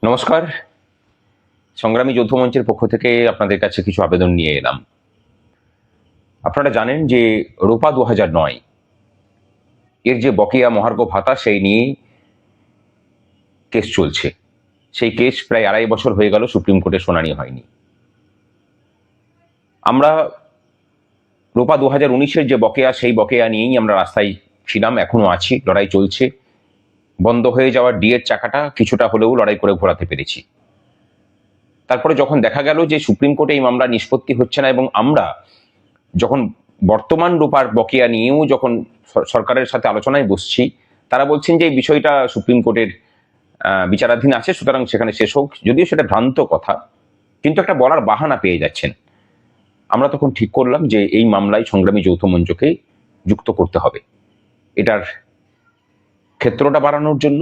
নমস্কার। সংগ্রামী যৌথ মঞ্চের পক্ষ থেকে আপনাদের কাছে কিছু আবেদন নিয়ে এলাম। আপনারা জানেন যে রূপা 2009 এর যে বকেয়া মহার্ঘ ভাতা সেই নিয়ে কেস চলছে। সেই কেস প্রায় 2.5 বছর হয়ে গেল, সুপ্রিম কোর্টে শুনানি হয়নি। আমরা রূপা 2019-এর যে বকেয়া, সেই বকেয়া নিয়েই আমরা রাস্তায় ছিলাম, এখনো আছি, লড়াই চলছে। বন্ধ হয়ে যাওয়া ডিএর চাকাটা কিছুটা হলেও লড়াই করে ঘোরাতে পেরেছি। তারপরে যখন দেখা গেল যে সুপ্রিম কোর্টে এই মামলা নিষ্পত্তি হচ্ছে না, এবং আমরা যখন বর্তমান রূপার বকেয়া নিয়েও যখন সরকারের সাথে আলোচনায় বসছি, তারা বলছেন যে এই বিষয়টা সুপ্রিম কোর্টের বিচারাধীন আছে, সুতরাং সেখানে শেষ হোক। যদিও সেটা ভ্রান্ত কথা, কিন্তু একটা বলার বাহানা পেয়ে যাচ্ছেন। আমরা তখন ঠিক করলাম যে এই মামলায় সংগ্রামী যৌথ মঞ্চকে যুক্ত করতে হবে, এটার ক্ষেত্রটা বাড়ানোর জন্য,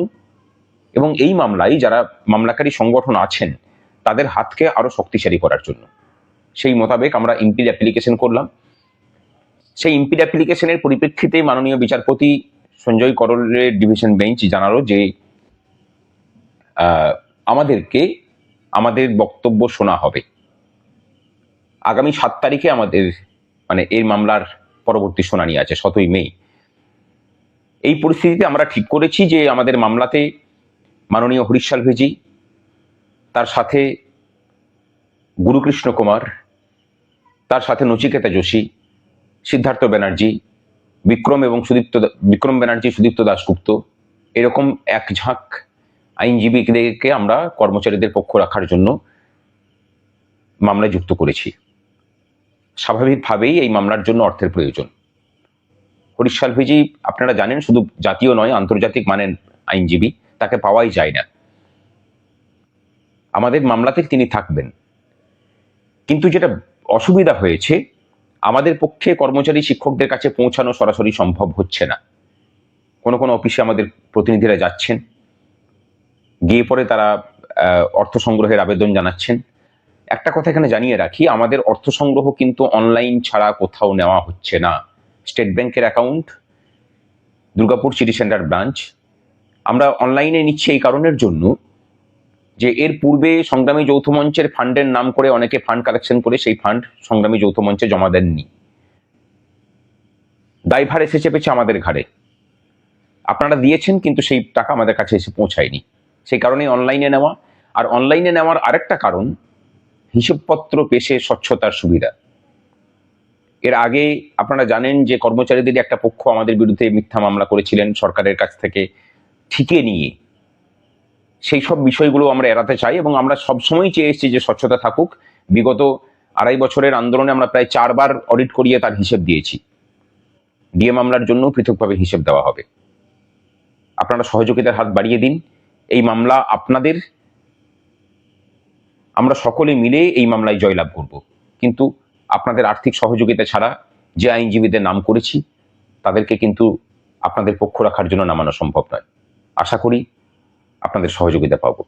এবং এই মামলায় যারা মামলাকারী সংগঠন আছেন তাদের হাতকে আরো শক্তিশালী করার জন্য। সেই মোতাবেক আমরা ইম্পিল অ্যাপ্লিকেশন করলাম। সেই ইম্পিল অ্যাপ্লিকেশনের পরিপ্রেক্ষিতে মাননীয় বিচারপতি সঞ্জয় করলের ডিভিশন বেঞ্চ জানালো যে আমাদেরকে আমাদের বক্তব্য শোনা হবে আগামী 7 তারিখে। আমাদের এই মামলার পরবর্তী শুনানি আছে 7ই মে। এই পরিস্থিতিতে আমরা ঠিক করেছি যে আমাদের মামলাতে মাননীয় হরিশ সালভেজি, তার সাথে গুরুকৃষ্ণ কুমার, তার সাথে নচিকেতা যোশী, সিদ্ধার্থ ব্যানার্জি, বিক্রম ব্যানার্জি, সুদীপ্ত দাশগুপ্ত, এরকম এক ঝাঁক আইনজীবীদেরকে আমরা কর্মচারীদের পক্ষ রাখার জন্য মামলায় যুক্ত করেছি। স্বাভাবিকভাবেই এই মামলার জন্য অর্থের প্রয়োজন। হরিশ সালভেজি আপনারা জানেন শুধু জাতীয় নয়, আন্তর্জাতিক মানের আইনজীবী, তাকে পাওয়াই যায় না। আমাদের মামলাতে তিনি থাকবেন, কিন্তু যেটা অসুবিধা হয়েছে, আমাদের পক্ষে কর্মচারী শিক্ষকদের কাছে পৌঁছানো সরাসরি সম্ভব হচ্ছে না। কোনো কোনো অফিসে আমাদের প্রতিনিধিরা যাচ্ছেন, গিয়ে পরে তারা অর্থ সংগ্রহের আবেদন জানাচ্ছেন। একটা কথা এখানে জানিয়ে রাখি, আমাদের অর্থ সংগ্রহ কিন্তু অনলাইন ছাড়া কোথাও নেওয়া হচ্ছে না। স্টেট ব্যাংকের account, Durgapur city centre branch, আমরা অনলাইনে নিচ্ছি এই কারণের জন্য যে এর পূর্বে সংগ্রামী যৌথ মঞ্চের ফান্ডের নাম করে অনেকে ফান্ড কালেকশন করে সেই ফান্ড সংগ্রামী যৌথ মঞ্চে জমা দেননি। দায়ভার এসে চেপেছে আমাদের ঘাড়ে। আপনারা দিয়েছেন কিন্তু সেই টাকা আমাদের কাছে এসে পৌঁছায়নি, সেই কারণে অনলাইনে নেওয়া। আর অনলাইনে নেওয়ার আরেকটা কারণ, হিসেবপত্র পেশে স্বচ্ছতার সুবিধা। এর আগে আপনারা জানেন যে কর্মচারীদের একটা পক্ষ আমাদের বিরুদ্ধে মিথ্যা মামলা করেছিলেন সরকারের কাছ থেকে ঠিকে নিয়ে। সেই সব বিষয়গুলো আমরা এড়াতে চাই, এবং আমরা সবসময় চেয়ে এসেছি যে স্বচ্ছতা থাকুক। বিগত 2.5 বছরের আন্দোলনে আমরা প্রায় 4 বার অডিট করিয়ে তার হিসেব দিয়েছি। ডিএ মামলার জন্য পৃথকভাবে হিসেব দেওয়া হবে। আপনারা সহযোগিতার হাত বাড়িয়ে দিন। এই মামলা আপনাদের, আমরা সকলে মিলে এই মামলায় জয়লাভ করব, কিন্তু আপনাদের আর্থিক সহযোগিতা ছাড়া যে আইনজীবীদের নাম করেছি তাদেরকে কিন্তু আপনাদের পক্ষ রাখার জন্য নামানো সম্ভব নয়। আশা করি আপনাদের সহযোগিতা পাবো।